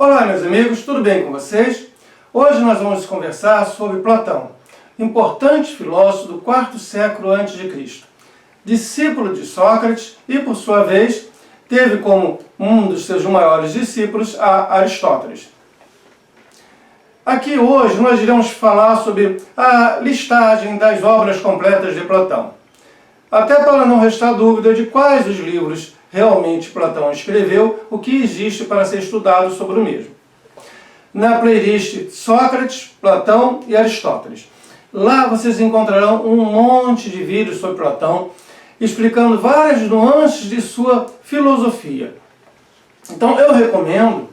Olá, meus amigos, tudo bem com vocês? Hoje nós vamos conversar sobre Platão, importante filósofo do quarto século a.C., discípulo de Sócrates e, por sua vez, teve como um dos seus maiores discípulos a Aristóteles. Aqui hoje nós iremos falar sobre a listagem das obras completas de Platão, até para não restar dúvida de quais os livros realmente Platão escreveu, o que existe para ser estudado sobre o mesmo. Na playlist Sócrates, Platão e Aristóteles. Lá vocês encontrarão um monte de vídeos sobre Platão, explicando várias nuances de sua filosofia. Então eu recomendo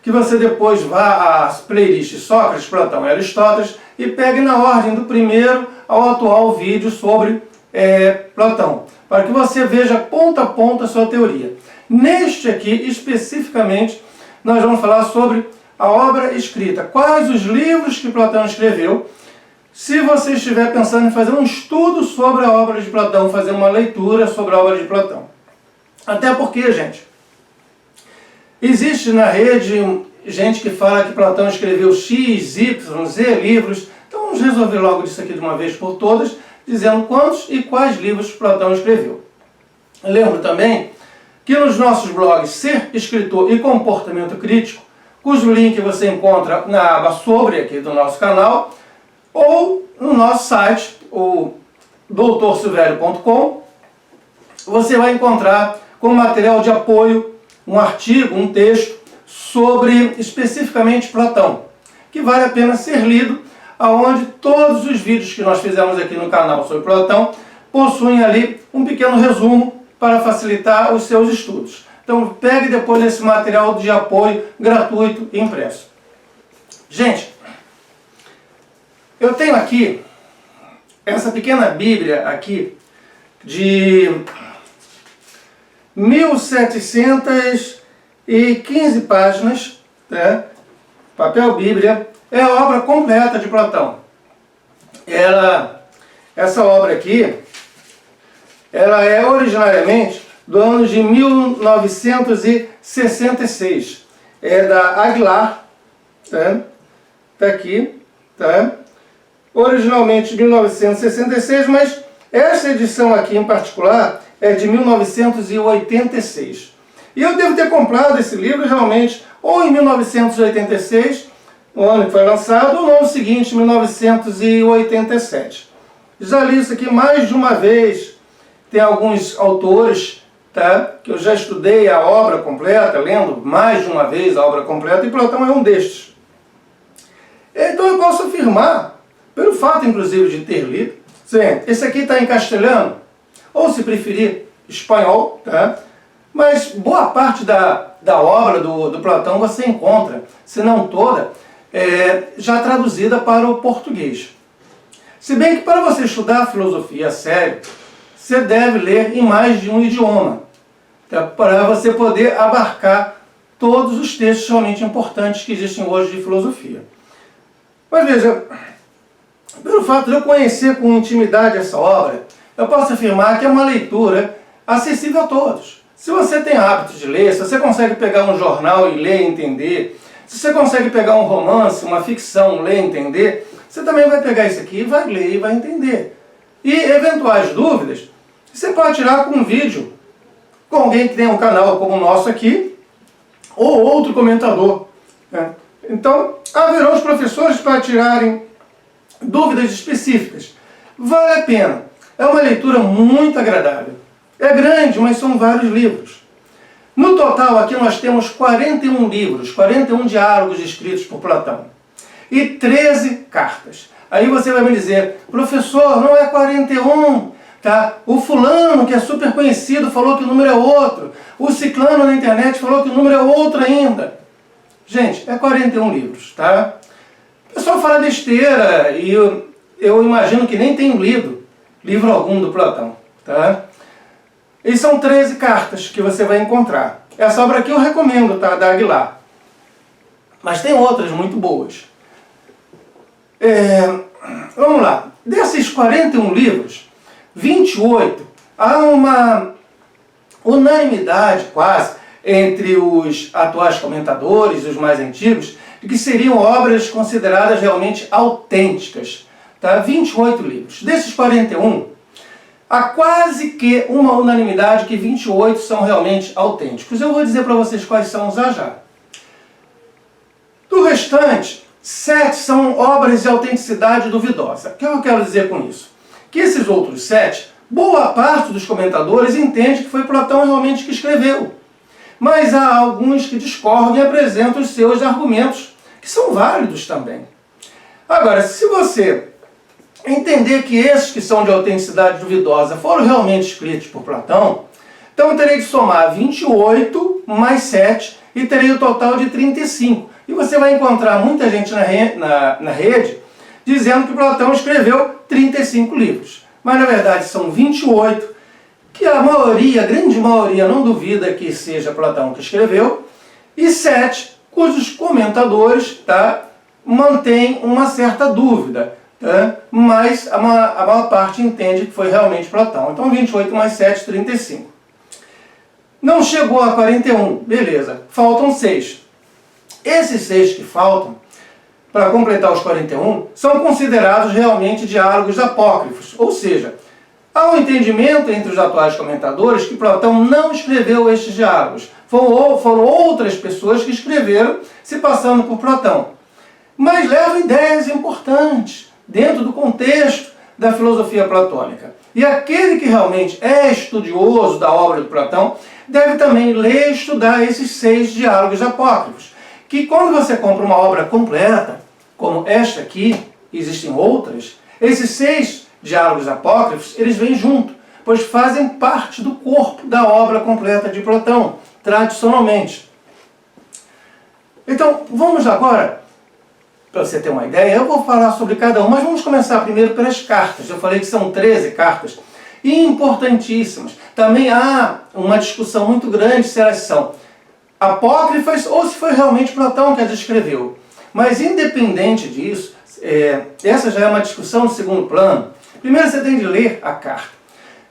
que você depois vá às playlists Sócrates, Platão e Aristóteles e pegue na ordem do primeiro ao atual vídeo sobre Platão, para que você veja ponta a ponta a sua teoria. Neste aqui, especificamente, nós vamos falar sobre a obra escrita, quais os livros que Platão escreveu. Se você estiver pensando em fazer um estudo sobre a obra de Platão, fazer uma leitura sobre a obra de Platão. Até porque, gente, existe na rede gente que fala que Platão escreveu X, Y, Z livros. Então vamos resolver logo isso aqui de uma vez por todas, dizendo quantos e quais livros Platão escreveu. Lembro também que nos nossos blogs Ser Escritor e Comportamento Crítico, cujo link você encontra na aba Sobre aqui do nosso canal, ou no nosso site, o doutorsilverio.com, você vai encontrar como material de apoio um artigo, um texto sobre especificamente Platão, que vale a pena ser lido, aonde todos os vídeos que nós fizemos aqui no canal sobre Platão possuem ali um pequeno resumo para facilitar os seus estudos. Então pegue depois esse material de apoio gratuito e impresso. Gente, eu tenho aqui essa pequena Bíblia aqui de 1715 páginas, né? Papel Bíblia, é a obra completa de Platão. Essa obra aqui, ela é originariamente do ano de 1966. É da Aguilar, tá? Tá aqui, tá? Originalmente de 1966, mas essa edição aqui em particular é de 1986. E eu devo ter comprado esse livro realmente ou em 1986, no ano que foi lançado, ou no ano seguinte, 1987. Já li isso aqui mais de uma vez. Tem alguns autores, tá, que eu já estudei a obra completa, lendo mais de uma vez a obra completa, e Platão é um destes. Então eu posso afirmar, pelo fato inclusive de ter lido, esse aqui está em castelhano, ou se preferir, espanhol, tá? Mas boa parte da obra do Platão você encontra, se não toda, já traduzida para o português. Se bem que para você estudar filosofia a sério, você deve ler em mais de um idioma, tá? Para você poder abarcar todos os textos realmente importantes que existem hoje de filosofia. Mas veja, pelo fato de eu conhecer com intimidade essa obra, eu posso afirmar que é uma leitura acessível a todos. Se você tem hábito de ler, se você consegue pegar um jornal e ler e entender, se você consegue pegar um romance, uma ficção, ler e entender, você também vai pegar isso aqui e vai ler e vai entender. E eventuais dúvidas, você pode tirar com um vídeo, com alguém que tem um canal como o nosso aqui, ou outro comentador, né? Então, haverão os professores para tirarem dúvidas específicas. Vale a pena. É uma leitura muito agradável. É grande, mas são vários livros. No total, aqui nós temos 41 livros, 41 diálogos escritos por Platão. E 13 cartas. Aí você vai me dizer, professor, não é 41, tá? O fulano, que é super conhecido, falou que o número é outro. O ciclano na internet falou que o número é outro ainda. Gente, é 41 livros, tá? O pessoal fala besteira e eu imagino que nem tenho lido livro algum do Platão, tá? E são 13 cartas que você vai encontrar. Essa obra aqui eu recomendo, tá? Da Aguilar. Mas tem outras muito boas. Vamos lá. Desses 41 livros, 28, há uma unanimidade quase entre os atuais comentadores, os mais antigos, de que seriam obras consideradas realmente autênticas. Tá? 28 livros. Desses 41, há quase que uma unanimidade que 28 são realmente autênticos. Eu vou dizer para vocês quais são já já. Do restante, 7 são obras de autenticidade duvidosa. O que eu quero dizer com isso? Que esses outros 7, boa parte dos comentadores entende que foi Platão realmente que escreveu. Mas há alguns que discordam e apresentam os seus argumentos, que são válidos também. Agora, se você entender que esses que são de autenticidade duvidosa foram realmente escritos por Platão, então eu terei que somar 28 mais 7 e terei o total de 35. E você vai encontrar muita gente na rede dizendo que Platão escreveu 35 livros. Mas na verdade são 28, que a maioria, a grande maioria, não duvida que seja Platão que escreveu, e 7, cujos comentadores, tá, mantêm uma certa dúvida, tá, mas a maior parte entende que foi realmente Platão. Então 28 mais 7, 35. Não chegou a 41, beleza, faltam 6. Esses 6 que faltam, para completar os 41, são considerados realmente diálogos apócrifos, ou seja, há um entendimento entre os atuais comentadores que Platão não escreveu estes diálogos. Foram outras pessoas que escreveram, se passando por Platão. Mas levam ideias importantes dentro do contexto da filosofia platônica. E aquele que realmente é estudioso da obra de Platão deve também ler e estudar esses 6 diálogos apócrifos, que quando você compra uma obra completa, como esta aqui, existem outras, esses 6 diálogos apócrifos, eles vêm junto, pois fazem parte do corpo da obra completa de Platão, tradicionalmente. Então, vamos agora, para você ter uma ideia, eu vou falar sobre cada um, mas vamos começar primeiro pelas cartas. Eu falei que são 13 cartas, importantíssimas. Também há uma discussão muito grande se elas são apócrifas ou se foi realmente Platão que as escreveu. Mas independente disso, essa já é uma discussão de segundo plano. Primeiro você tem de ler a carta.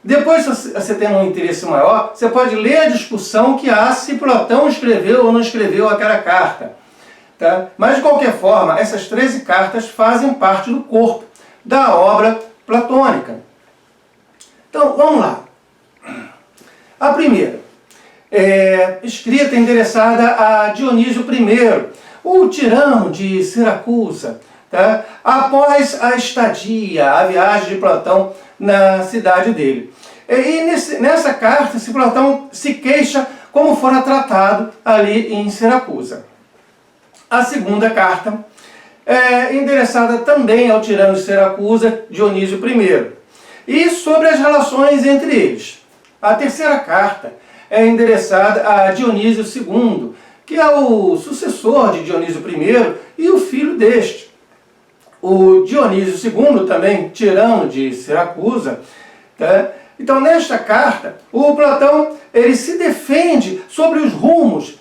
Depois, se você tem um interesse maior, você pode ler a discussão que há se Platão escreveu ou não escreveu aquela carta. Tá? Mas de qualquer forma, essas 13 cartas fazem parte do corpo da obra platônica. Então, vamos lá. A primeira, escrita endereçada a Dionísio I, o tirano de Siracusa, tá? Após a estadia, a viagem de Platão na cidade dele. E nessa carta, Platão se queixa como fora tratado ali em Siracusa. A segunda carta é endereçada também ao tirano de Siracusa, Dionísio I, e sobre as relações entre eles. A terceira carta é endereçada a Dionísio II, que é o sucessor de Dionísio I e o filho deste. O Dionísio II, também tirano de Siracusa, tá? Então, nesta carta, o Platão ele se defende sobre os rumos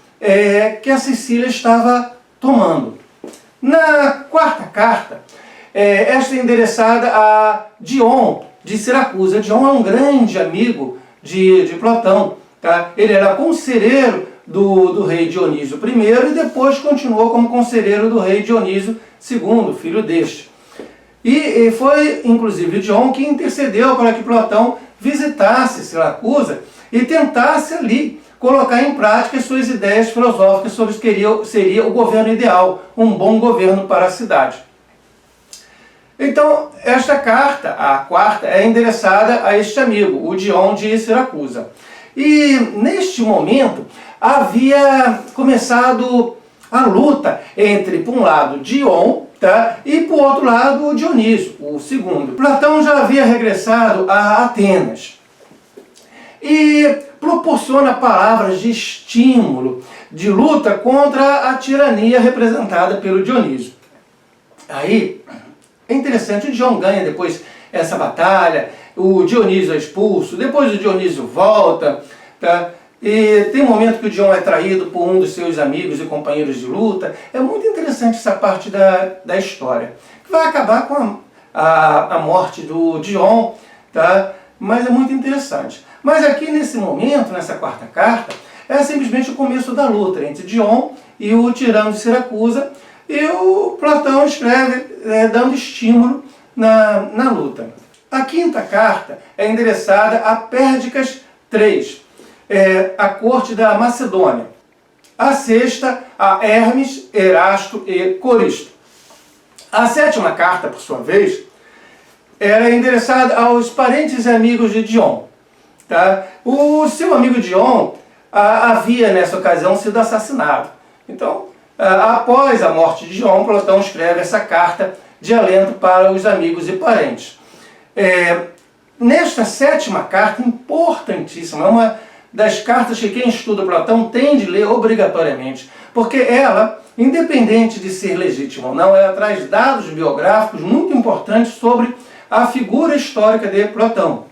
que a Sicília estava tomando. Na quarta carta, esta é endereçada a Dion de Siracusa. Dion é um grande amigo de Platão. Tá? Ele era conselheiro do rei Dionísio I e depois continuou como conselheiro do rei Dionísio II, filho deste. E foi, inclusive, Dion que intercedeu para que Platão visitasse Siracusa e tentasse ali colocar em prática as suas ideias filosóficas sobre o que seria o governo ideal, um bom governo para a cidade. Então, esta carta, a quarta, é endereçada a este amigo, o Dion de Siracusa. E, neste momento, havia começado a luta entre, por um lado, Dion, tá? E, por outro lado, o Dionísio, o segundo. Platão já havia regressado a Atenas e proporciona palavras de estímulo, de luta contra a tirania representada pelo Dionísio. Aí, é interessante, o Dion ganha depois essa batalha, o Dionísio é expulso, depois o Dionísio volta, tá? E tem um momento que o Dion é traído por um dos seus amigos e companheiros de luta. É muito interessante essa parte da história, que vai acabar com a morte do Dion, tá? Mas é muito interessante. Mas aqui nesse momento, nessa quarta carta, é simplesmente o começo da luta entre Dion e o tirano de Siracusa, e o Platão escreve dando estímulo na luta. A quinta carta é endereçada a Pérgicas III, a corte da Macedônia. A sexta, a Hermes, Erasto e Coristo. A sétima carta, por sua vez, era endereçada aos parentes e amigos de Dion. Tá? O seu amigo Dion havia, nessa ocasião, sido assassinado. Então, após a morte de Dion, Platão escreve essa carta de alento para os amigos e parentes. Nesta sétima carta, importantíssima, é uma das cartas que quem estuda Platão tem de ler obrigatoriamente, porque ela, independente de ser legítima ou não, ela traz dados biográficos muito importantes sobre a figura histórica de Platão.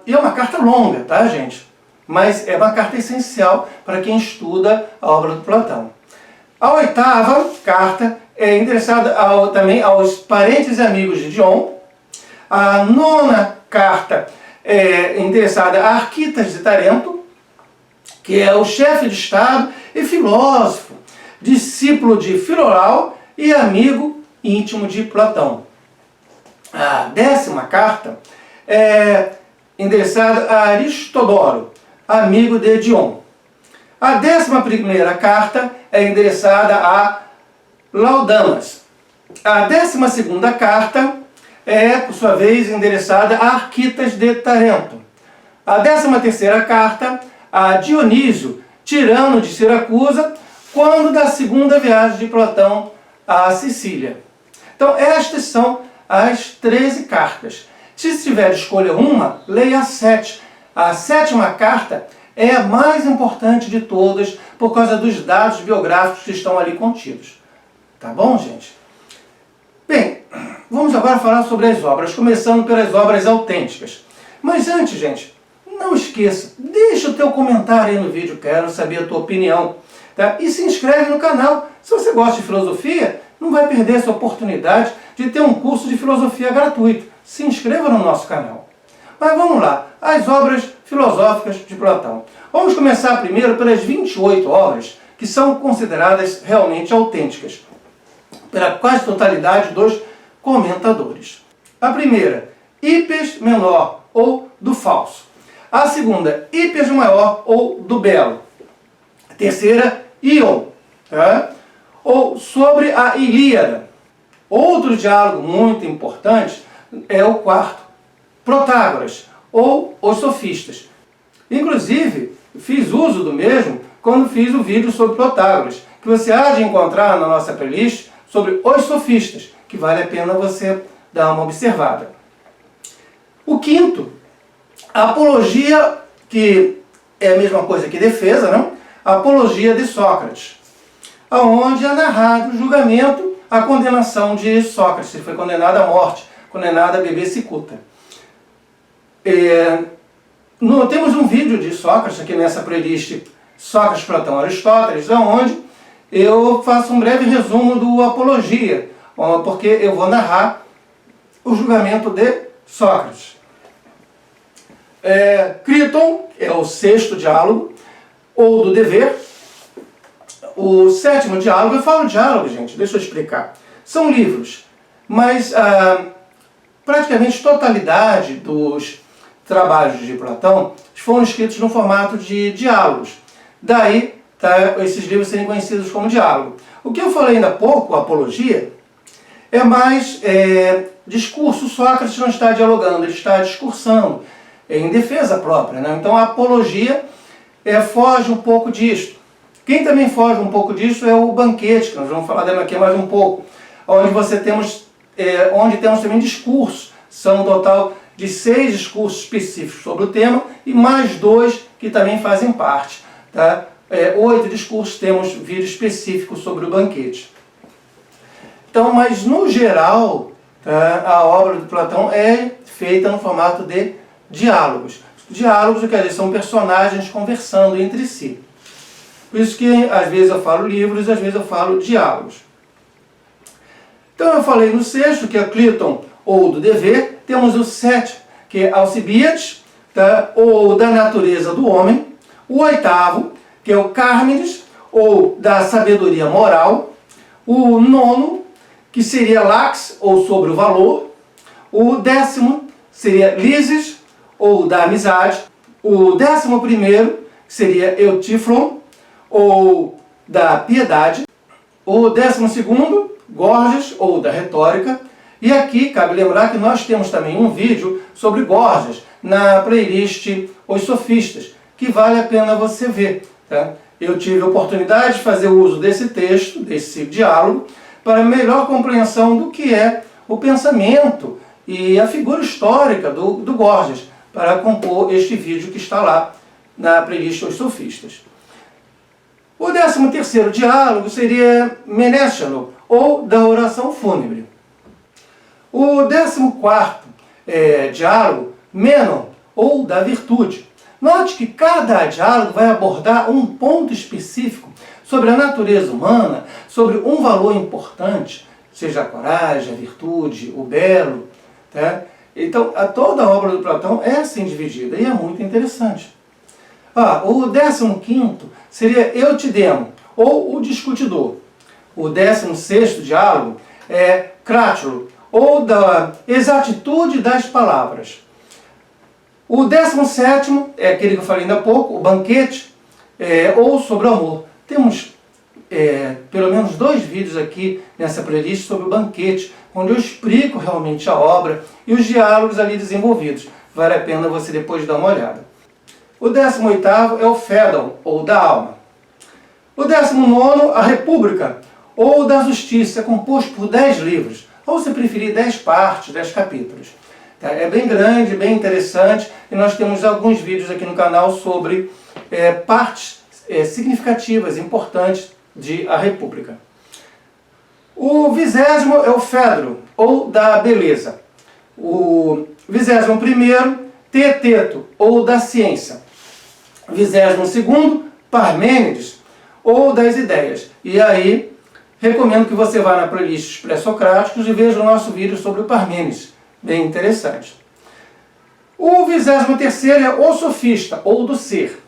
E é uma carta longa, tá, gente? Mas é uma carta essencial para quem estuda a obra do Platão. A oitava carta é endereçada também aos parentes e amigos de Dion. A nona carta é endereçada a Arquitas de Tarento, que é o chefe de Estado e filósofo, discípulo de Filolau e amigo íntimo de Platão. A décima carta é endereçada a Aristodoro, amigo de Dion. A 11ª carta é endereçada a Laudamas. A 12ª carta é, por sua vez, endereçada a Arquitas de Tarento. A 13ª carta a Dionísio, tirano de Siracusa, quando da segunda viagem de Platão à Sicília. Então, estas são as 13 cartas. Se tiver de escolha uma, leia a 7. A 7ª carta é a mais importante de todas por causa dos dados biográficos que estão ali contidos. Tá bom, gente? Bem, vamos agora falar sobre as obras, começando pelas obras autênticas. Mas antes, gente, não esqueça, deixa o teu comentário aí no vídeo, quero saber a tua opinião. Tá? E se inscreve no canal. Se você gosta de filosofia, não vai perder essa oportunidade de ter um curso de filosofia gratuito. Se inscreva no nosso canal. Mas vamos lá, as obras filosóficas de Platão. Vamos começar primeiro pelas 28 obras que são consideradas realmente autênticas, pela quase totalidade dos comentadores. A primeira, Hippias Menor, ou do Falso. A segunda, Hippias Maior, ou do Belo. A terceira, Ion, tá? Ou sobre a Ilíada. Outro diálogo muito importante é o quarto, Protágoras, ou os Sofistas. Inclusive, fiz uso do mesmo quando fiz o vídeo sobre Protágoras, que você há de encontrar na nossa playlist sobre os Sofistas, que vale a pena você dar uma observada. O quinto, Apologia, que é a mesma coisa que defesa, não? Apologia de Sócrates, onde é narrado o julgamento, a condenação de Sócrates. Ele foi condenado à morte, condenado a beber cicuta. Temos um vídeo de Sócrates aqui nessa playlist Sócrates, Platão, Aristóteles, onde eu faço um breve resumo do Apologia, porque eu vou narrar o julgamento de Sócrates. Críton, é o sexto diálogo, ou do dever. O sétimo diálogo, eu falo diálogo, gente, deixa eu explicar. São livros, mas praticamente totalidade dos trabalhos de Platão foram escritos no formato de diálogos. Daí, esses livros serem conhecidos como diálogo. O que eu falei ainda há pouco, Apologia, é mais discurso. Sócrates não está dialogando, ele está discursando, em defesa própria, né? Então a Apologia foge um pouco disto. Quem também foge um pouco disso é o Banquete, que nós vamos falar dele aqui mais um pouco, onde temos também discursos. São um total de 6 discursos específicos sobre o tema e mais 2 que também fazem parte. Tá? 8 discursos, temos vídeo específico sobre o Banquete. Então, mas no geral, tá, a obra do Platão é feita no formato de diálogos. Diálogos, quer dizer, são personagens conversando entre si. Por isso que às vezes eu falo livros, às vezes eu falo diálogos. Então eu falei no sexto, que é Críton, ou do dever. Temos o sétimo, que é Alcibiades, tá? Ou da natureza do homem. O oitavo, que é o Cármenes, ou da sabedoria moral. O nono, que seria Lax, ou sobre o valor. O 10º seria Lysis, ou da amizade. O 11º, que seria Eutífron, ou da piedade. O 12º, Gorgias, ou da retórica. E aqui cabe lembrar que nós temos também um vídeo sobre Gorgias na playlist Os Sofistas, que vale a pena você ver. Tá? Eu tive a oportunidade de fazer uso desse texto, desse diálogo, para melhor compreensão do que é o pensamento e a figura histórica do Gorgias, para compor este vídeo que está lá na playlist Os Sofistas. O 13º diálogo seria Menéchano, ou da oração fúnebre. O 14º diálogo, Menon, ou da virtude. Note que cada diálogo vai abordar um ponto específico sobre a natureza humana, sobre um valor importante, seja a coragem, a virtude, o belo. Tá? Então, toda a obra do Platão é assim dividida e é muito interessante. O 15º seria Eutidemo, ou o discutidor. O 16º diálogo é Crátulo, ou da exatitude das palavras. O 17º é aquele que eu falei ainda há pouco, o banquete, ou sobre o amor. Temos pelo menos 2 vídeos aqui nessa playlist sobre o banquete, onde eu explico realmente a obra e os diálogos ali desenvolvidos. Vale a pena você depois dar uma olhada. O 18º é o Fédon, ou da alma. O 19º, a República, ou da justiça, é composto por 10 livros, ou se preferir 10 partes, 10 capítulos. É bem grande, bem interessante, e nós temos alguns vídeos aqui no canal sobre partes significativas, importantes de A República. O 20º é o Fedro, ou da beleza. O 21º, Teeteto, ou da ciência. 22º, Parmênides, ou das ideias. E aí, recomendo que você vá na playlist Pré-Socráticos e veja o nosso vídeo sobre o Parmênides. Bem interessante. O 23º é o sofista, ou do ser.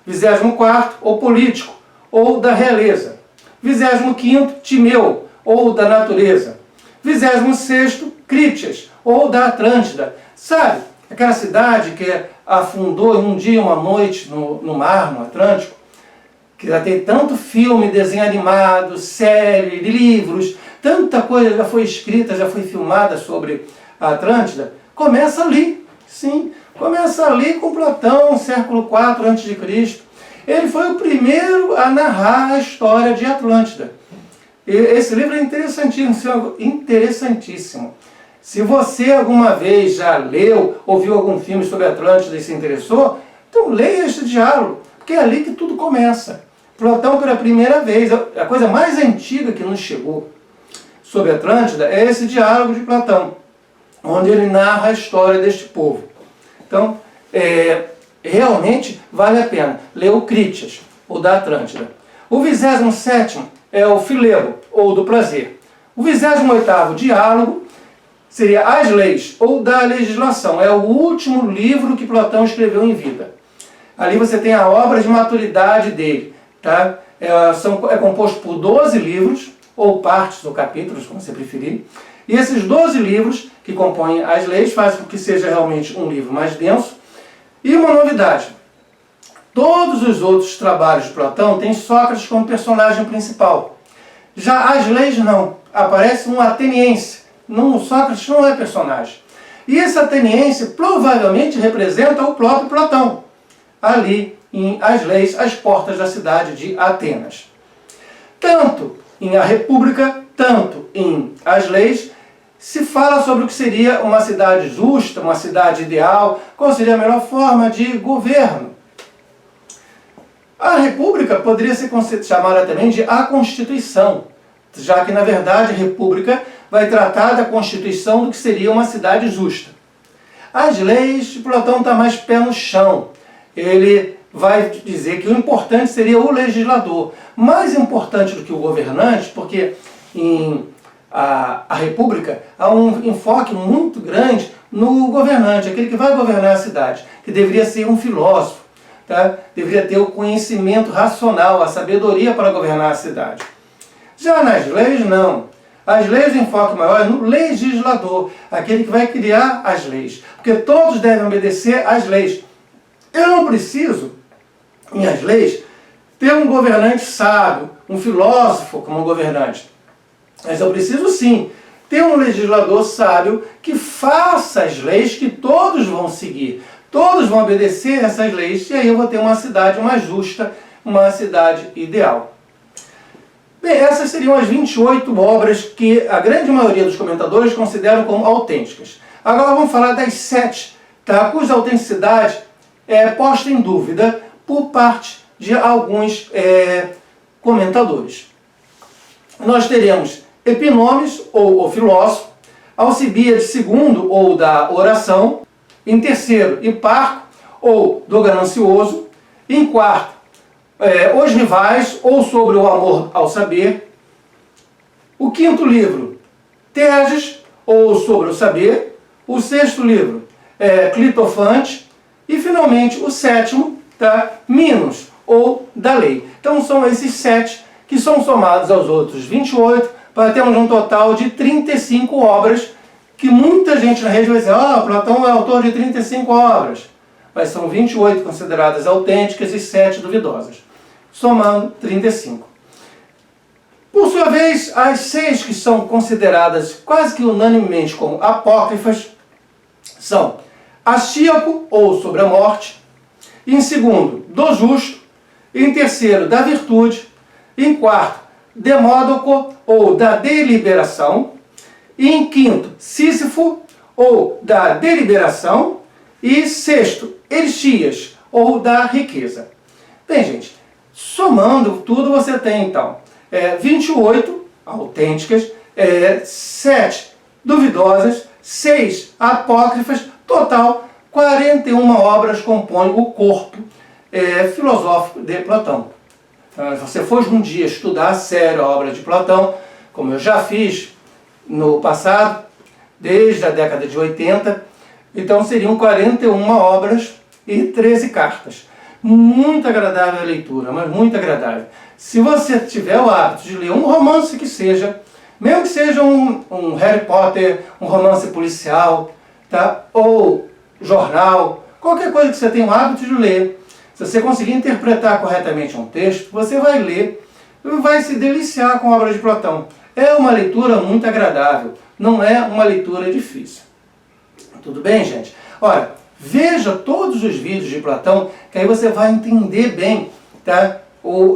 24º, o político, ou da realeza. 25º, Timeu, ou da natureza. 26º, Crítias, ou da Atlântida. Sabe, aquela cidade que afundou em um dia e uma noite no mar, no Atlântico, que já tem tanto filme, desenho animado, série, livros, tanta coisa já foi escrita, já foi filmada sobre a Atlântida. Começa ali, sim, começa ali com Platão, século IV a.C. Ele foi o primeiro a narrar a história de Atlântida. E esse livro é interessantíssimo. Se você alguma vez já leu ou viu algum filme sobre Atlântida e se interessou, então leia este diálogo, porque é ali que tudo começa. Platão, pela primeira vez, a coisa mais antiga que nos chegou sobre Atlântida é esse diálogo de Platão, onde ele narra a história deste povo. Então, realmente vale a pena ler o Crítias, ou da Atlântida. O 27º é o Filebo, ou do prazer. O 28º diálogo seria As Leis, ou da legislação. É o último livro que Platão escreveu em vida. Ali você tem a obra de maturidade dele. Tá? É composto por 12 livros, ou partes ou capítulos, como você preferir. E esses 12 livros que compõem as leis fazem com que seja realmente um livro mais denso. E uma novidade, todos os outros trabalhos de Platão têm Sócrates como personagem principal. Já as leis não, aparece um ateniense. Não, o Sócrates não é personagem. E esse ateniense provavelmente representa o próprio Platão, ali em As Leis, as portas da cidade de Atenas. Tanto em A República, tanto em As Leis, se fala sobre o que seria uma cidade justa, uma cidade ideal, qual seria a melhor forma de governo. A República poderia ser chamada também de a Constituição, já que, na verdade, a República vai tratar da Constituição do que seria uma cidade justa. As leis, Platão está mais pé no chão. Ele vai dizer que o importante seria o legislador. Mais importante do que o governante, porque em a República há um enfoque muito grande no governante, aquele que vai governar a cidade, que deveria ser um filósofo, tá? Deveria ter o conhecimento racional, a sabedoria para governar a cidade. Já nas leis, não. As leis, o enfoque maior é no legislador, aquele que vai criar as leis, porque todos devem obedecer às leis. Eu não preciso, minhas leis, ter um governante sábio, um filósofo como governante, mas eu preciso sim ter um legislador sábio que faça as leis que todos vão seguir, todos vão obedecer essas leis, e aí eu vou ter uma cidade mais justa, uma cidade ideal. Bem, essas seriam as 28 obras que a grande maioria dos comentadores consideram como autênticas. Agora vamos falar das 7, tá? Cuja autenticidade é posta em dúvida por parte de alguns comentadores. Nós teremos Epinomes, ou o filósofo, Alcibiades II, ou da oração, em terceiro, Hiparco, ou do ganancioso, em quarto, Os Rivais, ou sobre o amor ao saber. O quinto livro, Teges, ou sobre o saber. O sexto livro, Clitofante. E finalmente o sétimo, tá? Minos, ou da lei. Então são esses 7 que são somados aos outros 28, para termos um total de 35 obras, que muita gente na rede vai dizer, Platão é autor de 35 obras. Mas são 28 consideradas autênticas e 7 duvidosas, somando 35. Por sua vez, as 6 que são consideradas quase que unanimemente como apócrifas são Astíaco, ou sobre a morte, em segundo, do justo, em terceiro, da virtude, em quarto, Demódoco, ou da deliberação, e em quinto, Sísifo, ou da deliberação, e sexto, Elixias, ou da riqueza. Bem, gente, somando tudo você tem então 28 autênticas, 7 duvidosas, 6 apócrifas, total 41 obras compõem o corpo filosófico de Platão. Se você for um dia estudar a sério a obra de Platão, como eu já fiz no passado, desde a década de 80, então seriam 41 obras e 13 cartas. Muito agradável a leitura, mas muito agradável. Se você tiver o hábito de ler um romance que seja, mesmo que seja um Harry Potter, um romance policial, tá? Ou jornal, qualquer coisa que você tenha o hábito de ler, se você conseguir interpretar corretamente um texto, você vai ler e vai se deliciar com a obra de Platão. É uma leitura muito agradável, não é uma leitura difícil. Tudo bem, gente? Olha, veja todos os vídeos de Platão, que aí você vai entender bem, tá?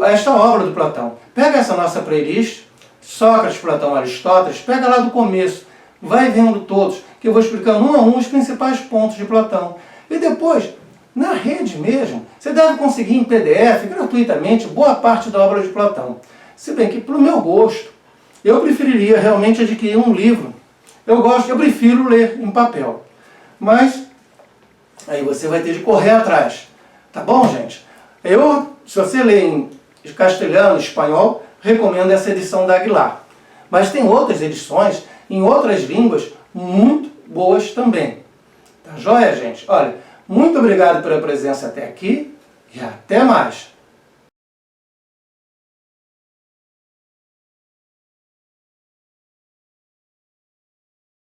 Esta obra do Platão. Pega essa nossa playlist, Sócrates, Platão, Aristóteles, pega lá do começo, vai vendo todos, que eu vou explicando um a um os principais pontos de Platão. E depois, na rede mesmo, você deve conseguir em PDF, gratuitamente, boa parte da obra de Platão. Se bem que, para o meu gosto, eu preferiria realmente adquirir um livro. Eu prefiro ler em papel. Mas, aí você vai ter de correr atrás. Tá bom, gente? Se você lê em castelhano, espanhol, recomendo essa edição da Aguilar. Mas tem outras edições, em outras línguas, muito boas também. Tá joia, gente? Olha, muito obrigado pela presença até aqui e até mais.